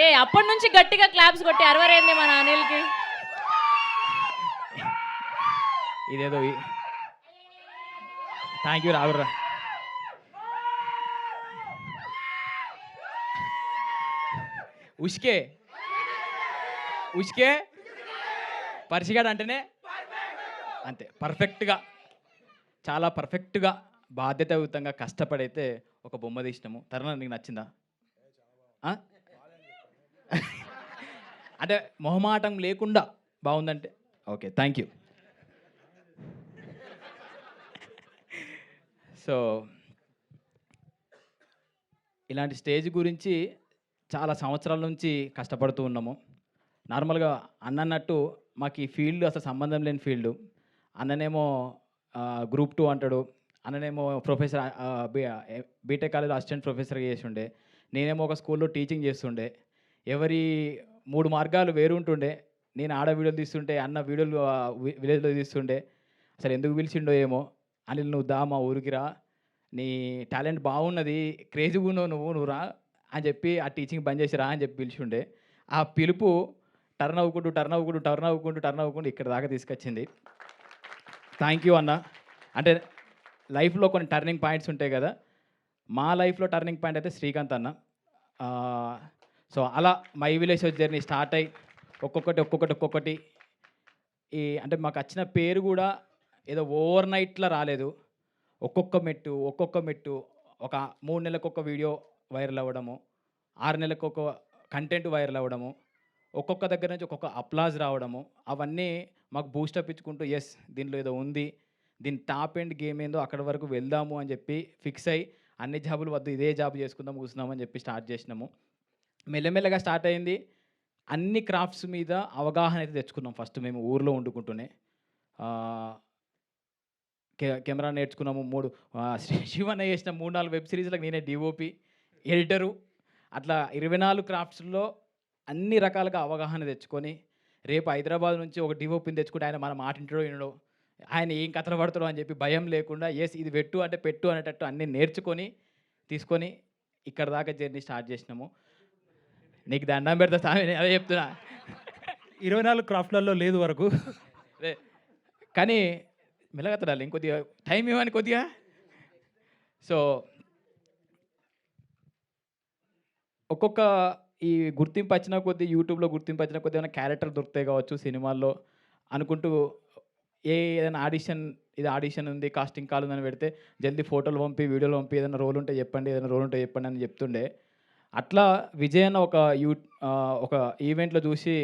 ఏ అప్పటి నుంచి గట్టిగా క్లాప్స్ కొట్టి అరవరేంది మన అనిల్కి. ఇదేదో థ్యాంక్ యూ రాగుర్రా. ఉష్కే ఉష్కే పరిసిగాడు అంటేనే అంతే పర్ఫెక్ట్గా, చాలా పర్ఫెక్ట్గా బాధ్యతాయుతంగా కష్టపడైతే ఒక బొమ్మ తీసినాము. తరుణ నీకు నచ్చిందా? అంటే మొహమాటం లేకుండా బాగుందంటే ఓకే, థ్యాంక్ యూ. సో ఇలాంటి స్టేజ్ గురించి చాలా సంవత్సరాల నుంచి కష్టపడుతూ ఉన్నాము. నార్మల్గా అన్నట్టు మాకు ఈ ఫీల్డ్ అసలు సంబంధం లేని ఫీల్డు. అన్ననేమో గ్రూప్ 2 అంటాడు, అన్ననేమో ప్రొఫెసర్ బీటెక్ కాలేజ్ అసిస్టెంట్ ప్రొఫెసర్గా చేసి ఉండే, నేనేమో ఒక స్కూల్లో టీచింగ్ చేస్తుండే. ఎవరి 3 మార్గాలు వేరు ఉంటుండే. నేను ఆడ వీడియోలు తీస్తుంటే, అన్న వీడియోలు విలేజ్లో తీస్తుండే. అసలు ఎందుకు పిలిచిండో ఏమో, అనిల్ నువ్వు దా మా ఊరికి రా, నీ టాలెంట్ బాగున్నది, క్రేజీగా ఉన్నావు నువ్వు రా అని చెప్పి ఆ టీచింగ్ బంద్ చేసి రా అని చెప్పి పిలిచిండే. ఆ పిలుపు టర్న్ అవ్వకుండా ఇక్కడ దాకా తీసుకొచ్చింది. థ్యాంక్ యూ అన్న. అంటే లైఫ్లో కొన్ని టర్నింగ్ పాయింట్స్ ఉంటాయి కదా, మా లైఫ్లో టర్నింగ్ పాయింట్ అయితే శ్రీకాంత్ అన్న. సో అలా మై విలేజ్ జర్నీ స్టార్ట్ అయ్యి ఒక్కొక్కటి అంటే మాకు వచ్చిన పేరు కూడా ఏదో ఓవర్ నైట్లో రాలేదు. ఒక్కొక్క మెట్టు ఒక 3 నెలలకు ఒక వీడియో వైరల్ అవ్వడము, 6 నెలలకు ఒక కంటెంట్ వైరల్ అవ్వడము, ఒక్కొక్క దగ్గర నుంచి ఒక్కొక్క అప్లాజ్ రావడము, అవన్నీ మాకు బూస్టప్ ఇచ్చుకుంటూ ఎస్ దీనిలో ఏదో ఉంది, దీని టాప్ ఎండ్ గేమ్ ఏందో అక్కడ వరకు వెళ్దాము అని చెప్పి ఫిక్స్ అయ్యి అన్ని జాబులు వద్దు ఇదే జాబ్ చేసుకుందాం కూర్చున్నామని చెప్పి స్టార్ట్ చేసినాము. మెల్లమెల్లగా స్టార్ట్ అయింది. అన్ని క్రాఫ్ట్స్ మీద అవగాహన అయితే తెచ్చుకున్నాం. ఫస్ట్ మేము ఊర్లో వండుకుంటూనే కెమెరా నేర్చుకున్నాము. శివన్న చేసిన 3-4 వెబ్ సిరీస్లకు నేనే డిఓపి, ఎడిటరు. అట్లా 24 క్రాఫ్ట్స్లో అన్ని రకాలుగా అవగాహన తెచ్చుకొని రేపు హైదరాబాద్ నుంచి ఒక డిఓపిని తెచ్చుకుంటే ఆయన మన మాట ఇంటడో వినడో, ఆయన ఏం కథలు పడతాడో అని చెప్పి భయం లేకుండా ఎస్ ఇది పెట్టు అంటే పెట్టు అనేటట్టు అన్నీ నేర్చుకొని తీసుకొని ఇక్కడ దాకా జర్నీ స్టార్ట్ చేసినాము. నీకు దండం పెడతా స్వామి, అదే చెప్తున్నా. 24 క్రాఫ్ట్లలో లేదు వరకు. కానీ మెల్లగత్తడాలి ఇంకొద్దిగా టైం ఇవ్వని కొద్దిగా. సో ఒక్కొక్క ఈ గుర్తింపు వచ్చిన కొద్దీ, యూట్యూబ్లో గుర్తింపు వచ్చిన కొద్దీ ఏమైనా క్యారెక్టర్ దొరుకుతాయి కావచ్చు సినిమాల్లో అనుకుంటూ ఏదైనా ఆడిషన్ ఉంది, కాస్టింగ్ కాల్ ఉందని పెడితే జల్దీ ఫోటోలు పంపి, వీడియోలు పంపి, ఏదైనా రోల్ ఉంటే చెప్పండి అని చెప్తుండే. అట్లా విజయ్ అన్న ఒక ఈవెంట్లో చూసి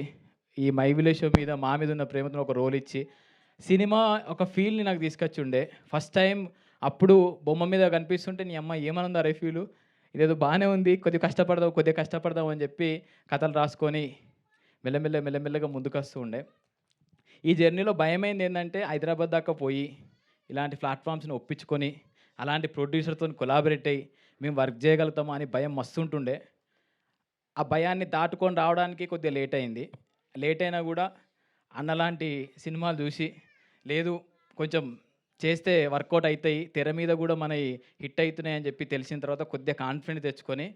ఈ మై విలేజ్ షో మీద మా మీద ఉన్న ప్రేమతో ఒక రోల్ ఇచ్చి సినిమా ఒక ఫీల్ని నాకు తీసుకొచ్చి ఉండే. ఫస్ట్ టైం అప్పుడు బొమ్మ మీద కనిపిస్తుంటే నీ అమ్మ ఏమనుంది అరే ఫీలు, ఇదేదో బాగానే ఉంది, కొద్దిగా కష్టపడదాం అని చెప్పి కథలు రాసుకొని మెల్లమెల్లగా ముందుకు వస్తూ ఉండే. ఈ జర్నీలో భయమైంది ఏంటంటే హైదరాబాద్ దాకా పోయి ఇలాంటి ప్లాట్ఫామ్స్ని ఒప్పించుకొని అలాంటి ప్రొడ్యూసర్తో కొలాబరేట్ అయ్యి మేము వర్క్ చేయగలుగుతామా అని భయం మస్తుంటుండే. ఆ భయాన్ని దాటుకొని రావడానికి కొద్దిగా లేట్ అయింది. లేట్ అయినా కూడా అన్నలాంటి సినిమాలు చూసి లేదు కొంచెం చేస్తే వర్కౌట్ అవుతాయి, తెర మీద కూడా మన హిట్ అవుతున్నాయి అని చెప్పి తెలిసిన తర్వాత కొద్దిగా కాన్ఫిడెన్స్ తెచ్చుకొని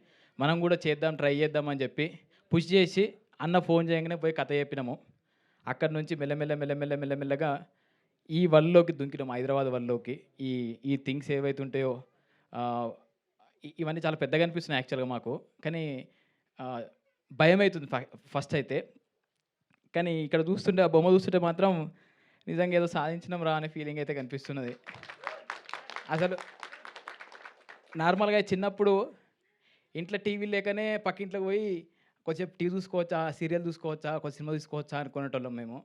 మనం కూడా ట్రై చేద్దామని చెప్పి పుష్ చేసి అన్న ఫోన్ చేయగానే పోయి కథ చెప్పినాము. అక్కడి నుంచి మెల్లమెల్లగా ఈ వరల్డ్లోకి దుంకినాము, హైదరాబాద్ వరల్డ్లోకి. ఈ థింగ్స్ ఏవైతే ఉంటాయో ఇవన్నీ చాలా పెద్దగా అనిపిస్తున్నాయి యాక్చువల్గా మాకు. కానీ భయం అవుతుంది ఫస్ట్ అయితే. కానీ ఇక్కడ చూస్తుంటే, ఆ బొమ్మ చూస్తుంటే మాత్రం నిజంగా ఏదో సాధించినాం రా అనే ఫీలింగ్ అయితే కనిపిస్తున్నది. అసలు నార్మల్గా చిన్నప్పుడు ఇంట్లో టీవీ లేకనే పక్కింట్లోకి పోయి కొంచెం టీవీ చూసుకోవచ్చా, సీరియల్ చూసుకోవచ్చా, కొంచెం సినిమా చూసుకోవచ్చా అనుకునేటోళ్ళం మేము.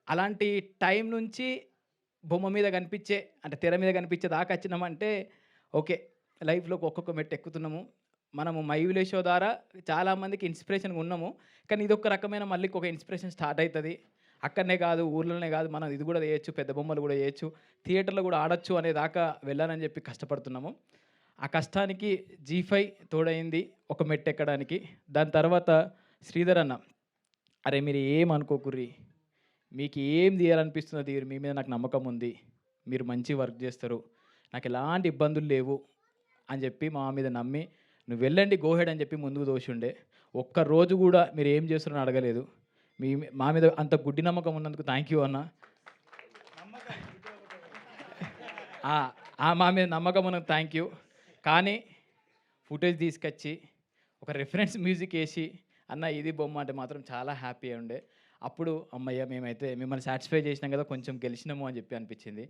అలాంటి టైం నుంచి బొమ్మ మీద కనిపించే అంటే తెర మీద కనిపించే దాకా వచ్చినామంటే ఓకే, లైఫ్లోకి ఒక్కొక్క మెట్టు ఎక్కుతున్నాము. మనము మై విలేజ్ షో ద్వారా చాలామందికి ఇన్స్పిరేషన్గా ఉన్నాము. కానీ ఇదొక రకమైన మళ్ళీ ఒక ఇన్స్పిరేషన్ స్టార్ట్ అవుతుంది. అక్కడనే కాదు, ఊర్లోనే కాదు, మనం ఇది కూడా చేయొచ్చు, పెద్ద బొమ్మలు కూడా చేయొచ్చు, థియేటర్లో కూడా ఆడొచ్చు అనే దాకా వెళ్ళాలని చెప్పి కష్టపడుతున్నాము. ఆ కష్టానికి G5 తోడైంది ఒక మెట్టు ఎక్కడానికి. దాని తర్వాత శ్రీధర్ అన్న, అరే మీరు ఏం అనుకోకుర్రి, మీకు ఏం తీయాలనిపిస్తున్నది, మీ మీద నాకు నమ్మకం ఉంది, మీరు మంచి వర్క్ చేస్తారు, నాకు ఎలాంటి ఇబ్బందులు లేవు అని చెప్పి మా మీద నమ్మి నువ్వు వెళ్ళండి గో హెడ్ అని చెప్పి ముందుకు దోషుండే. ఒక్క రోజు కూడా మీరు ఏం చేస్తున్నారని అడగలేదు. మీ మా మీద అంత గుడ్డి నమ్మకం ఉన్నందుకు థ్యాంక్ యూ అన్న. మా మీద నమ్మకం ఉన్నందుకు థ్యాంక్ యూ. కానీ ఫుటేజ్ తీసుకొచ్చి ఒక రిఫరెన్స్ మ్యూజిక్ వేసి అన్న ఇది బొమ్మ అంటే మాత్రం చాలా హ్యాపీ ఉండే. అప్పుడు అమ్మయ్య మేమైతే మిమ్మల్ని సాటిస్ఫై చేసినాం కదా, కొంచెం గెలిచినాము అని చెప్పి అనిపించింది.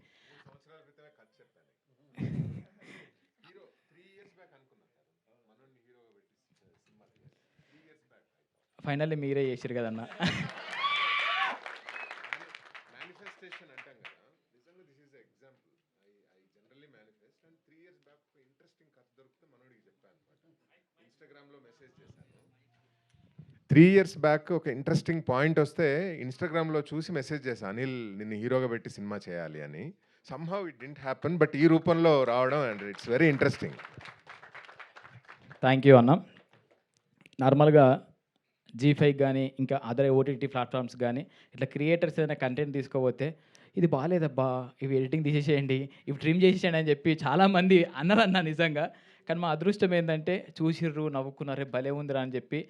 ఫైనల్లీ మీరే చేసిరు కదన్న. మేనిఫెస్టేషన్ అంటాం కదా, నిజంగా this is example. I generally manifest and 3 years back ఒక ఇంట్రెస్టింగ్ కథ దొరికితే మనోడికి చెప్పాను అనమాట. ఇన్స్టాగ్రామ్లో మెసేజ్ చేశాను. 3 years బ్యాక్ ఒక ఇంట్రెస్టింగ్ పాయింట్ వస్తే ఇన్స్టాగ్రామ్లో చూసి మెసేజ్ చేశాను, అనిల్ నిన్ను హీరోగా పెట్టి సినిమా చేయాలి అని. Somehow it didn't happen, but ఈ రూపంలో రావడం and it's very interesting. Thank you అన్న. నార్మల్గా G5 కానీ ఇంకా అదర్ ఓటీటీ ప్లాట్ఫామ్స్ కానీ ఇట్లా క్రియేటర్స్ ఏదైనా కంటెంట్ తీసుకోపోతే ఇది బాగాలేదబ్బా, ఇవి ఎడిటింగ్ తీసేసేయండి, ఇవి ట్రిమ్ చేసేయండి అని చెప్పి చాలామంది అన్నారన్న నిజంగా. కానీ మా అదృష్టం ఏంటంటే చూసిర్రు, నవ్వుకున్నారు, భలే ఉందిరా అని చెప్పి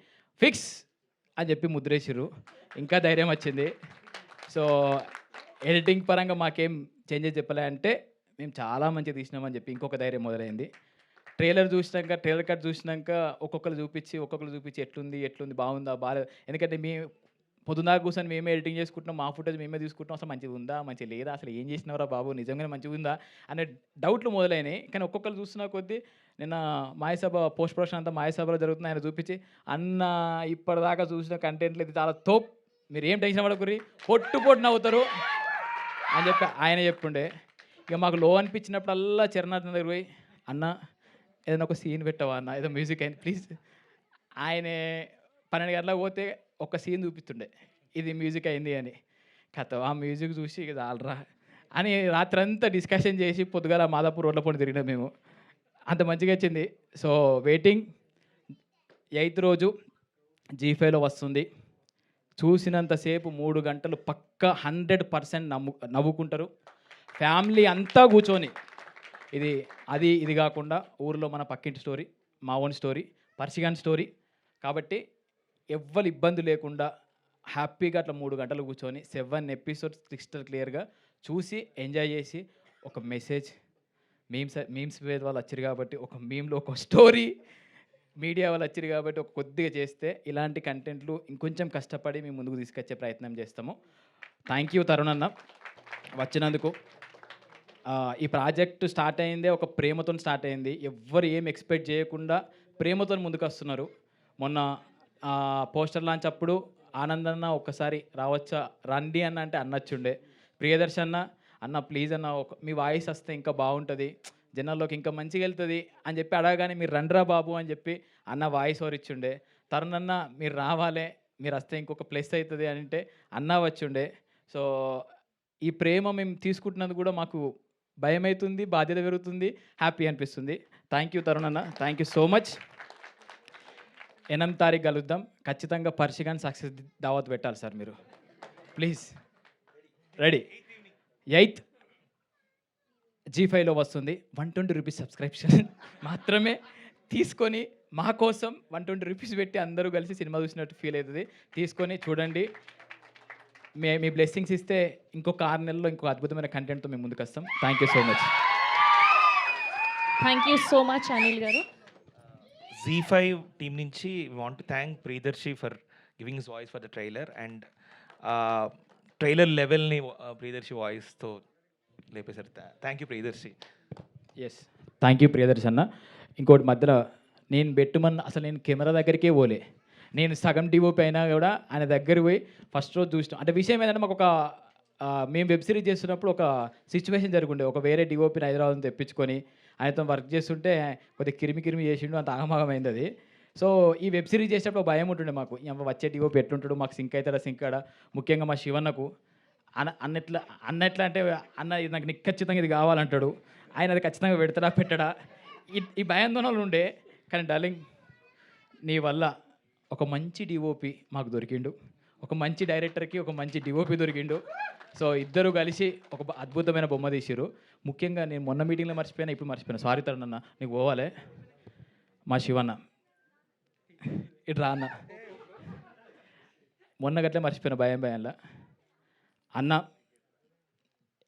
ఫిక్స్ అని చెప్పి ముద్రేసిర్రు. ఇంకా ధైర్యం వచ్చింది. సో ఎడిటింగ్ పరంగా మాకేం చేంజెస్ చెప్పలే అంటే మేము చాలా మంచిగా తీసినామని చెప్పి ఇంకొక ధైర్యం మొదలైంది. ట్రైలర్ కట్ చూసినాక ఒక్కొక్కరు చూపించి ఎట్లుంది బాగుందా బాగాలేదు. ఎందుకంటే పొద్దున్నాక కూర్చొని మేమే ఎడిటింగ్ చేసుకుంటున్నాం, మా ఫుటేజ్ మేమే తీసుకుంటున్నాం, అసలు మంచిగా ఉందా మంచిగా లేదా, అసలు ఏం చేసినవరా బాబు నిజంగానే మంచిగా ఉందా అనే డౌట్లు మొదలైనాయి. కానీ ఒక్కొక్కరు చూస్తున్న కొద్దీ నిన్న మాయసభ పోస్ట్ ప్రొడక్షన్ అంతా మాయసభలో జరుగుతుంది, ఆయన చూపించి అన్న ఇప్పటిదాకా చూసిన కంటెంట్లు ఇది చాలా తోప్, మీరు ఏం టెన్షన్ పడకూరి పొట్టు నవ్వుతారు అని చెప్పి ఆయన చెప్పుండే. ఇక మాకు లో అనిపించినప్పుడల్లా చరణార్థం దగ్గర పోయి అన్న ఏదైనా ఒక సీన్ పెట్టవా అన్న, ఏదో మ్యూజిక్ అయిన ప్లీజ్. ఆయన 12 గంటలకు పోతే ఒక సీన్ చూపిస్తుండే ఇది మ్యూజిక్ అయింది అని. కథ ఆ మ్యూజిక్ చూసి ఇది ఆల్రా అని రాత్రంతా డిస్కషన్ చేసి పొద్దుగాల మాదాపూర్ రోడ్ల పొండి తిరిగినాం మేము. అంత మంచిగా వచ్చింది. సో వెయిటింగ్ 8th రోజు G5లో వస్తుంది. చూసినంతసేపు 3 గంటలు పక్కా 100% నవ్వుకుంటారు. ఫ్యామిలీ అంతా కూర్చొని ఇది కాకుండా ఊరిలో మన పక్కింటి స్టోరీ, మా ఓన్ స్టోరీ, పర్షిగాన్ స్టోరీ కాబట్టి ఎవ్వరు ఇబ్బంది లేకుండా హ్యాపీగా అట్లా 3 గంటలు కూర్చొని 7 episodes క్రిస్టల్ క్లియర్గా చూసి ఎంజాయ్ చేసి ఒక మెసేజ్ మీమ్స్ వాళ్ళు వచ్చారు కాబట్టి ఒక మీమ్లో ఒక స్టోరీ, మీడియా వాళ్ళు వచ్చారు కాబట్టి ఒక కొద్దిగా చేస్తే ఇలాంటి కంటెంట్లు ఇంకొంచెం కష్టపడి మేము ముందుకు తీసుకొచ్చే ప్రయత్నం చేస్తాము. థ్యాంక్ యూ తరుణ్ అన్న వచ్చినందుకు. ఈ ప్రాజెక్ట్ స్టార్ట్ అయిందే ఒక ప్రేమతో స్టార్ట్ అయింది. ఎవ్వరు ఏం ఎక్స్పెక్ట్ చేయకుండా ప్రేమతో ముందుకు వస్తున్నారు. మొన్న పోస్టర్ లాంచ్ అప్పుడు ఆనందన్న ఒక్కసారి రావచ్చా రండి అన్న అంటే అన్నచ్చుండే. ప్రియదర్శి అన్న ప్లీజ్ అన్న మీ వాయిస్ వస్తే ఇంకా బాగుంటుంది, జనాల్లోకి ఇంకా మంచిగా వెళ్తుంది అని చెప్పి అడగగానే మీరు రండ్రా బాబు అని చెప్పి అన్న వాయిస్ ఓవర్ ఇచ్చుండే. తరుణ్ అన్న మీరు రావాలే, మీరు వస్తే ఇంకొక ప్లస్ అవుతుంది అని అంటే అన్న వచ్చుండే. సో ఈ ప్రేమ మేము తీసుకుంటున్నందుకు కూడా మాకు భయం అవుతుంది, బాధ్యత పెరుగుతుంది, హ్యాపీ అనిపిస్తుంది. థ్యాంక్ యూ తరుణ్ అన్న, థ్యాంక్ యూ సో మచ్. 8వ తారీఖు కలుద్దాం. ఖచ్చితంగా పర్షిగాన్ సక్సెస్ దావత్ పెట్టాలి సార్ మీరు ప్లీజ్. రెడీ. 8th G5లో వస్తుంది. 120 రూపీస్ సబ్స్క్రిప్షన్ మాత్రమే తీసుకొని మా కోసం 120 రూపీస్ పెట్టి అందరూ కలిసి సినిమా చూసినట్టు ఫీల్ అవుతుంది. తీసుకొని చూడండి. మీ బ్లెస్సింగ్స్ ఇస్తే ఇంకొక 6 నెలల్లో ఇంకో అద్భుతమైన కంటెంట్తో మేము ముందుకు వస్తాం. Thank you so much. Thank you so much Anil garu. Z5 team నుంచి want to thank Priyadarshi for giving his voice for the trailer and trailer లెవెల్ని ప్రియదర్శి వాయిస్తో లేపేశారు. Thank you Priyadarshi. Yes thank you Priyadarshi అన్న. ఇంకోటి మధ్యలో నేను అసలు నేను కెమెరా దగ్గరికే పోలే. నేను సగం డిఓపి అయినా కూడా ఆయన దగ్గర పోయి ఫస్ట్ రోజు చూసినాం. అంటే విషయం ఏంటంటే మాకు మేము వెబ్ సిరీస్ చేస్తున్నప్పుడు ఒక సిచ్యువేషన్ జరుగుండే. ఒక వేరే డిఓపిని హైదరాబాద్ తెప్పించుకొని ఆయనతో వర్క్ చేస్తుంటే కొద్దిగా కిరిమి చేసిండు, అంత ఆగమాగమైంది అది. సో ఈ వెబ్ సిరీస్ చేసేటప్పుడు భయం ఉంటుండే మాకు, వచ్చే డిఓపి ఎట్లుంటాడు, మాకు సింక్ అవుతాడా సింక్ కాడా. ముఖ్యంగా మా శివన్నకు అన్నట్లా అంటే అన్న ఇది నాకు ఖచ్చితంగా ఇది కావాలంటాడు, ఆయన అది ఖచ్చితంగా పెట్టడా ఈ భయాందోళనలు ఉండే. కానీ డార్లింగ్ నీ వల్ల ఒక మంచి డిఓపి మాకు దొరికిండు, ఒక మంచి డైరెక్టర్కి ఒక మంచి డిఓపి దొరికిండు. సో ఇద్దరు కలిసి ఒక అద్భుతమైన బొమ్మ తీసిరు. ముఖ్యంగా నేను మొన్న మీటింగ్లో మర్చిపోయినా, ఇప్పుడు మర్చిపోయినా, సారీ తరుణ్ అన్న, నీకు పోవాలి. మా శివన్న. ఇటు రా అన్న. మొన్న గట్లే మర్చిపోయిన భయంలా. అన్న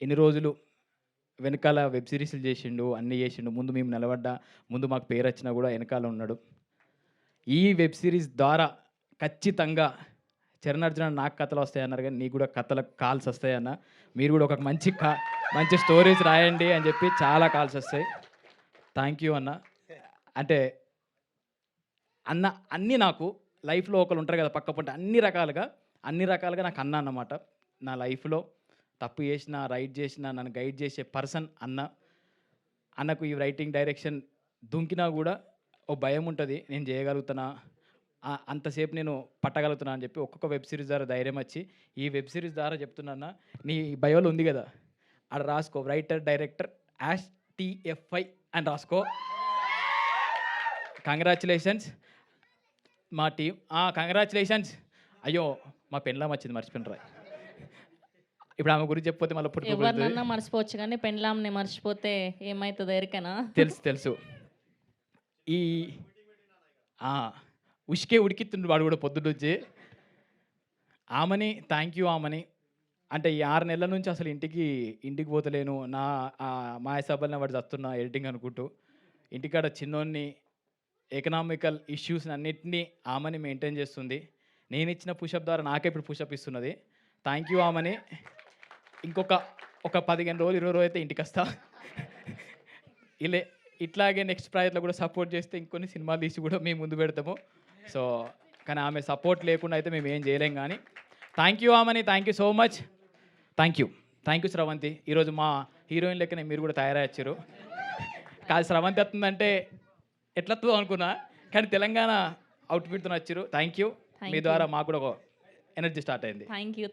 ఎన్ని రోజులు వెనకాల వెబ్ సిరీస్లు చేసిండు, అన్నీ చేసిండు. ముందు మేము నిలబడ్డా, ముందు మాకు పేరు వచ్చినా కూడా వెనకాల ఉన్నాడు. ఈ వెబ్ సిరీస్ ద్వారా ఖచ్చితంగా చరణ్ అర్జున నాకు కథలు వస్తాయన్నారు, కానీ నీకు కూడా కథలకు కాల్స్ వస్తాయన్న. మీరు కూడా ఒక మంచి స్టోరీస్ రాయండి అని చెప్పి చాలా కాల్స్ వస్తాయి. థ్యాంక్ యూ అన్న. అంటే అన్న అన్నీ నాకు లైఫ్లో ఒకరు ఉంటారు కదా పక్క పంట, అన్ని రకాలుగా నాకు అన్న అన్నమాట. నా లైఫ్లో తప్పు చేసినా, రైట్ చేసినా నన్ను గైడ్ చేసే పర్సన్ అన్న. అన్నకు ఈ రైటింగ్ డైరెక్షన్ దుంకినా కూడా ఓ భయం ఉంటుంది, నేను చేయగలుగుతానా, అంతసేపు నేను పట్టగలుగుతున్నా అని చెప్పి ఒక్కొక్క వెబ్ సిరీస్ ద్వారా ధైర్యం వచ్చి ఈ వెబ్ సిరీస్ ద్వారా చెప్తున్నా. నీ బయోలో ఉంది కదా, అక్కడ రాసుకో రైటర్ డైరెక్టర్ #TFI అని రాసుకో. కంగ్రాచులేషన్స్ మా టీం. కంగ్రాచులేషన్స్. అయ్యో మా పెన్లాం వచ్చింది, మర్చిపోయినరా. ఇప్పుడు ఆమె గురించి చెప్పిపోతే మళ్ళీ ఎవరినన్నా మర్చిపోవచ్చు కానీ పెండ్లాంని మర్చిపోతే ఏమవుతుందో ఎరికనా? తెలుసు. ఈ ఉష్కే ఉడికితుండు వాడు కూడా పొద్దున్న నుంచి. ఆమెని థ్యాంక్ యూ ఆమెని. అంటే ఈ 6 నెలల నుంచి అసలు ఇంటికి పోతలేను. నా మాయసభల్ని వాడు చస్తున్నా ఎడిటింగ్ అనుకుంటూ. ఇంటికాడ చిన్నోన్ని ఎకనామికల్ ఇష్యూస్ అన్నిటినీ ఆమెని మెయింటైన్ చేస్తుంది. నేను ఇచ్చిన పుషప్ ద్వారా నాకే ఇప్పుడు పుషప్ ఇస్తున్నది. థ్యాంక్ యూ ఆమెని. ఇంకొక 15 రోజులు 20 రోజులు అయితే ఇంటికి వస్తా. ఇట్లాగే నెక్స్ట్ ప్రాజెక్ట్లో కూడా సపోర్ట్ చేస్తే ఇంకొన్ని సినిమాలు తీసి కూడా మేము ముందు పెడతాము. సో కానీ ఆమె సపోర్ట్ లేకుండా అయితే మేము ఏం చేయలేం. కానీ థ్యాంక్ యూ ఆమెని. Thank you so much. Thank you Sravanthi. ఈరోజు మా హీరోయిన్ లెక్కనే మీరు కూడా తయారయ్యారు. కాదు శ్రవంతి వస్తుందంటే ఎట్లా వస్తుందో అనుకున్నా, కానీ తెలంగాణ అవుట్ఫిట్తో వచ్చారు. Thank you. మీ ద్వారా మాకు కూడా ఒక ఎనర్జీ స్టార్ట్ అయింది. Thank you.